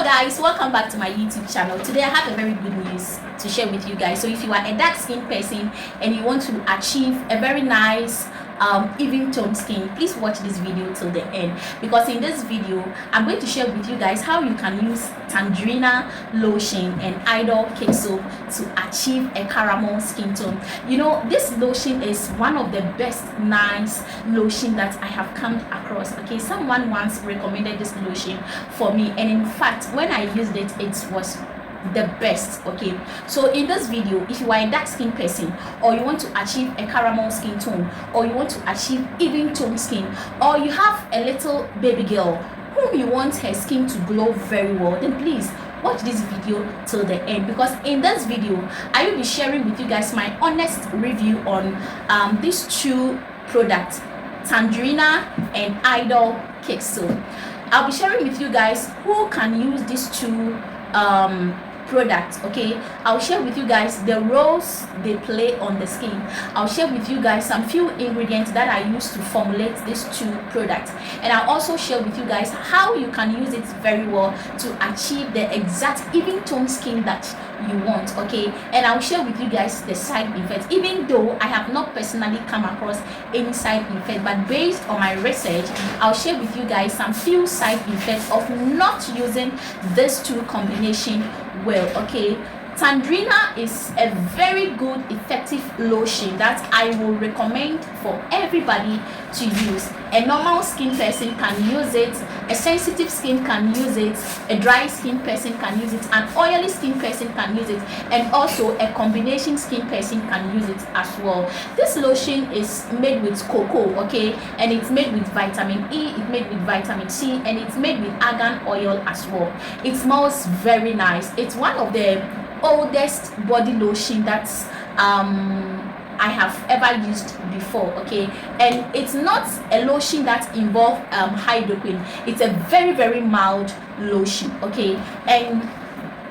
Hello guys, welcome back to my YouTube channel. Today I have a very good news to share with you guys. So if you are a dark skin person and you want to achieve a very nice even tone skin, please watch this video till the end, because in this video I'm going to share with you guys how you can use Tendrina Lotion and Idole Soap to achieve a caramel skin tone. You know, this lotion is one of the best nice lotion that I have come across. Okay, someone once recommended this lotion for me, and in fact when I used it, it was the best. Okay, so in this video, if you are a dark skin person, or you want to achieve a caramel skin tone, or you want to achieve even tone skin, or you have a little baby girl whom you want her skin to glow very well, then please watch this video till the end, because in this video I will be sharing with you guys my honest review on these two products, Tendrina and Idole Soap. I'll be sharing with you guys who can use these two products. Okay, I'll share with you guys the roles they play on the skin. I'll share with you guys some few ingredients that I use to formulate these two products, and I'll also share with you guys how you can use it very well to achieve the exact even tone skin that you want. Okay, and I'll share with you guys the side effects, even though I have not personally come across any side effect, but based on my research I'll share with you guys some few side effects of not using these two combination well. Okay, Tendrina is a very good effective lotion that I will recommend for everybody to use. A normal skin person can use it, a sensitive skin can use it, a dry skin person can use it, an oily skin person can use it, and also a combination skin person can use it as well. This lotion is made with cocoa, okay, and it's made with vitamin E, it's made with vitamin C, and it's made with argan oil as well. It smells very nice. It's one of the oldest body lotion that's I have ever used before. Okay, and it's not a lotion that involves hydrate. It's a very mild lotion. Okay, and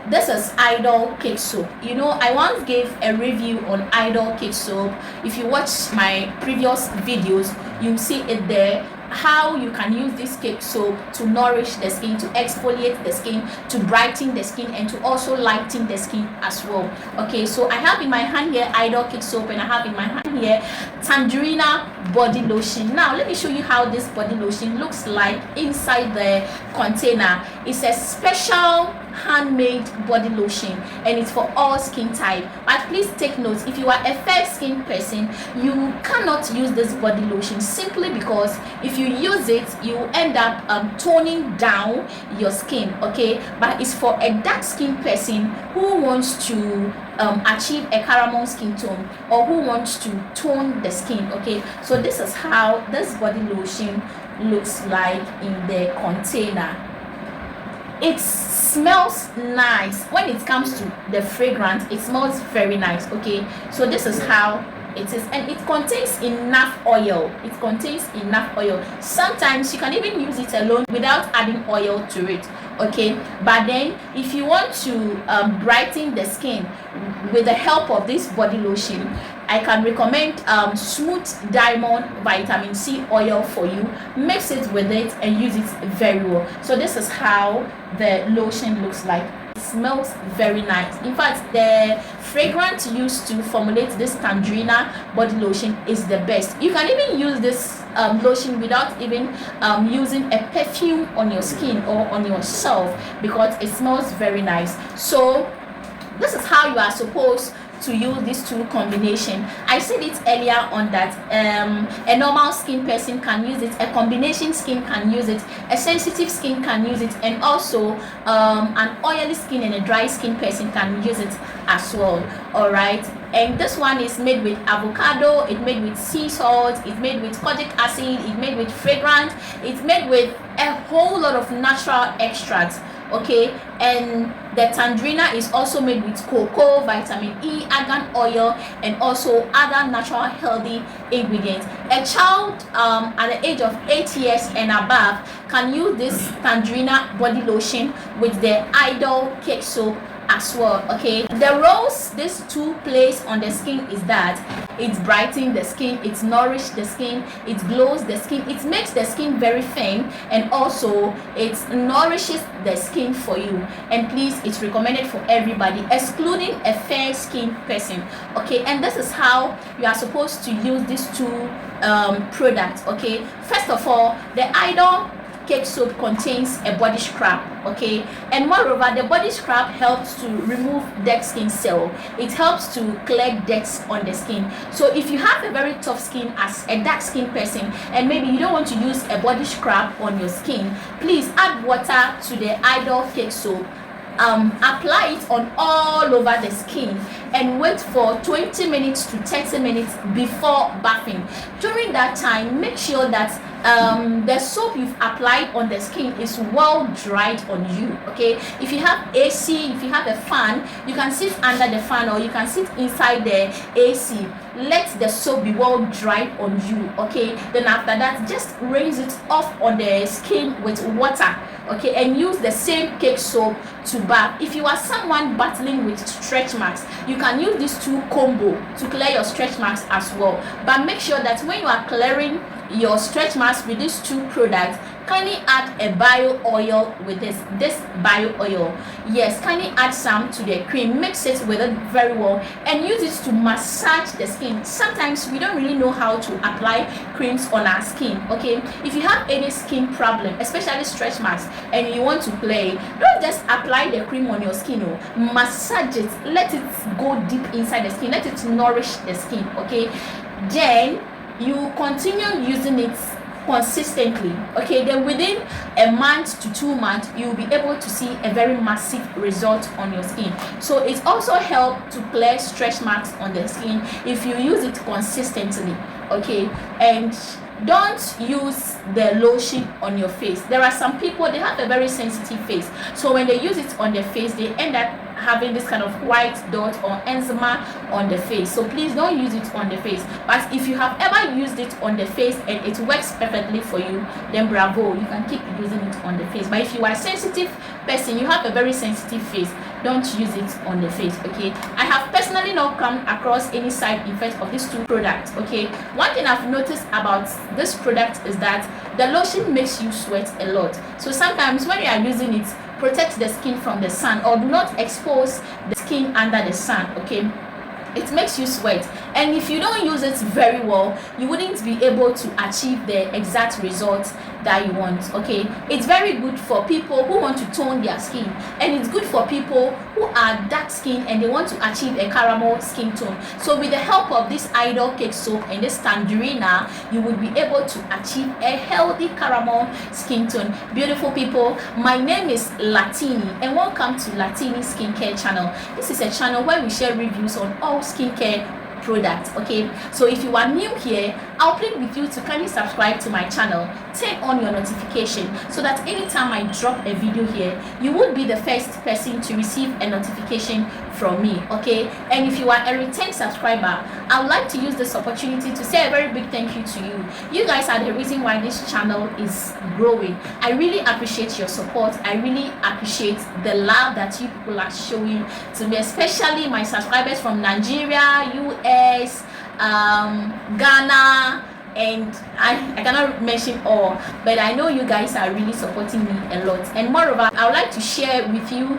this is Idole Soap. You know, I once gave a review on Idole Soap. If you watch my previous videos, you'll see it there, how you can use this cake soap to nourish the skin, to exfoliate the skin, to brighten the skin, and to also lighten the skin as well. Okay, so I have in my hand here Idole Soap, and I have in my hand here Tendrina body lotion. Now let me show you how this body lotion looks like inside the container. It's a special handmade body lotion, and it's for all skin type. But please take note, if you are a fair skin person, you cannot use this body lotion, simply because if you use it you end up toning down your skin. Okay, but it's for a dark skin person who wants to achieve a caramel skin tone, or who wants to tone the skin. Okay, so this is how this body lotion looks like in the container. It smells nice. When it comes to the fragrance, it smells very nice. Okay, so this is how it is, and it contains enough oil. It contains enough oil. Sometimes you can even use it alone without adding oil to it. Okay, but then if you want to brighten the skin with the help of this body lotion, I can recommend Smooth Diamond Vitamin C oil for you. Mix it with it and use it very well. So this is how the lotion looks like. It smells very nice. In fact, the fragrance used to formulate this Tendrina body lotion is the best. You can even use this lotion without even using a perfume on your skin or on yourself, because it smells very nice. So this is how you are supposed to use these two combination. I said it earlier on that a normal skin person can use it, a combination skin can use it, a sensitive skin can use it, and also an oily skin and a dry skin person can use it as well. All right, and this one is made with avocado, it's made with sea salt, it's made with kojic acid, it's made with fragrance, it's made with a whole lot of natural extracts. Okay, and the Tendrina is also made with cocoa, vitamin E, argan oil, and also other natural healthy ingredients. A child at the age of 8 years and above can use this Tendrina body lotion with the Idole Soap as well. Okay, the roles these two plays on the skin is that it brightens the skin, it nourishes the skin, it glows the skin, it makes the skin very firm, and also it nourishes the skin for you. And please, it's recommended for everybody, excluding a fair skin person. Okay, and this is how you are supposed to use these two products. Okay, first of all, the Idole cake soap contains a body scrub. Okay, and moreover, the body scrub helps to remove dead skin cell. It helps to clear dead on the skin. So if you have a very tough skin as a dark skin person, and maybe you don't want to use a body scrub on your skin, please add water to the Idole cake soap, apply it on all over the skin, and wait for 20 minutes to 30 minutes before bathing. During that time, make sure that the soap you've applied on the skin is well dried on you. Okay, if you have AC, if you have a fan, you can sit under the fan or you can sit inside the AC. Let the soap be well dried on you. Okay, then after that, just rinse it off on the skin with water. Okay, and use the same cake soap to bath. If you are someone battling with stretch marks, you can use these two combo to clear your stretch marks as well. But make sure that when you are clearing your stretch marks with these two products, kindly add a bio oil with this bio oil. Yes, kindly add some to the cream, mix it with it very well, and use it to massage the skin. Sometimes we don't really know how to apply creams on our skin. Okay, if you have any skin problem, especially stretch marks, and you want to play, don't just apply the cream on your skin. Massage it, let it go deep inside the skin, let it nourish the skin. Okay, then you continue using it consistently. Okay, then within a month to 2 months, you'll be able to see a very massive result on your skin. So it also helps to clear stretch marks on the skin if you use it consistently. Okay, and don't use the lotion on your face. There are some people, they have a very sensitive face, so when they use it on their face, they end up having this kind of white dot or eczema on the face. So please don't use it on the face. But if you have ever used it on the face and it works perfectly for you, then bravo, you can keep using it on the face. But if you are a sensitive person, you have a very sensitive face, don't use it on the face. Okay, I have personally not come across any side effects of these two products. Okay, one thing I've noticed about this product is that the lotion makes you sweat a lot. So sometimes when you are using it, protect the skin from the sun, or do not expose the skin under the sun. Okay, it makes you sweat, and if you don't use it very well, you wouldn't be able to achieve the exact results that you want. Okay, it's very good for people who want to tone their skin, and it's good for people who are dark skin and they want to achieve a caramel skin tone. So with the help of this Idole cake soap and this Tendrina, you will be able to achieve a healthy caramel skin tone. Beautiful people, my name is Latini and welcome to LartiniSkincare channel. This is a channel where we share reviews on all skincare products. Okay, so if you are new here, I'll plead with you to kindly subscribe to my channel, turn on your notification so that anytime I drop a video here, you would be the first person to receive a notification from me. Okay, and if you are a return subscriber, I would like to use this opportunity to say a very big thank you to you. You guys are the reason why this channel is growing. I really appreciate your support. I really appreciate the love that you people are showing to me, especially my subscribers from Nigeria, US, Ghana, and I cannot mention all, but I know you guys are really supporting me a lot. And moreover, I would like to share with you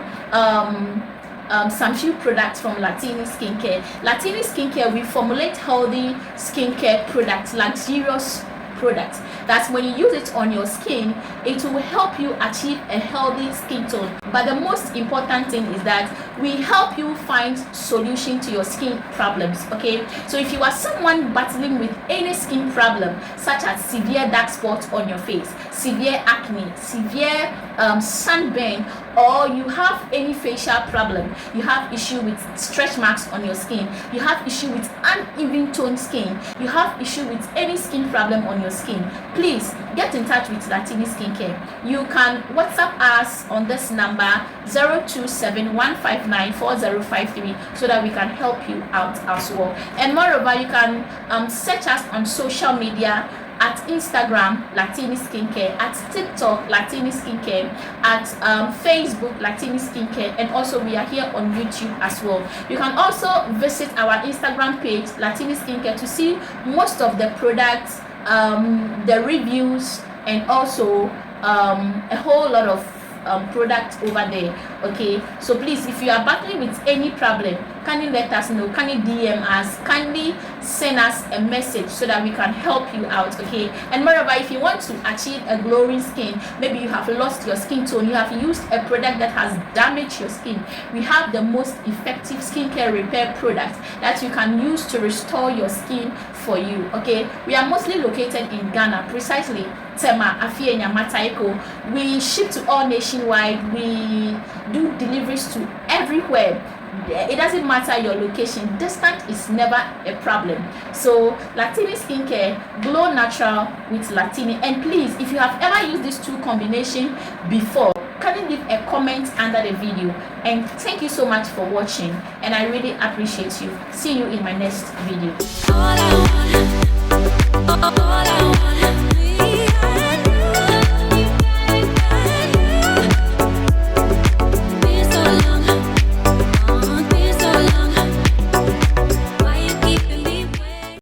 some few products from LartiniSkincare. LartiniSkincare, we formulate healthy skincare products, luxurious products that when you use it on your skin, it will help you achieve a healthy skin tone. But the most important thing is that we help you find solution to your skin problems. Okay, so if you are someone battling with any skin problem such as severe dark spots on your face, severe acne, severe sunburn, or you have any facial problem, you have issue with stretch marks on your skin, you have issue with uneven toned skin, you have issue with any skin problem on your skin, please get in touch with LartiniSkincare. You can WhatsApp us on this number 0271594053 so that we can help you out as well. And moreover, you can search us on social media at Instagram LartiniSkincare, at TikTok LartiniSkincare, at Facebook LartiniSkincare, and also we are here on YouTube as well. You can also visit our Instagram page LartiniSkincare to see most of the products, the reviews, and also a whole lot of products over there. Okay, so please, if you are battling with any problem, kindly let us know, kindly DM us, kindly send us a message so that we can help you out. Okay, and moreover, if you want to achieve a glowing skin, maybe you have lost your skin tone, you have used a product that has damaged your skin, we have the most effective skincare repair product that you can use to restore your skin for you. Okay, we are mostly located in Ghana, precisely Tema, Afienya, Mataiko. We ship to all nationwide. We do deliveries to everywhere. It doesn't matter your location, distance is never a problem. So LartiniSkincare, glow natural with Lartini. And please, if you have ever used these two combination before, can you leave a comment under the video? And thank you so much for watching, and I really appreciate you. See you in my next video. All I want.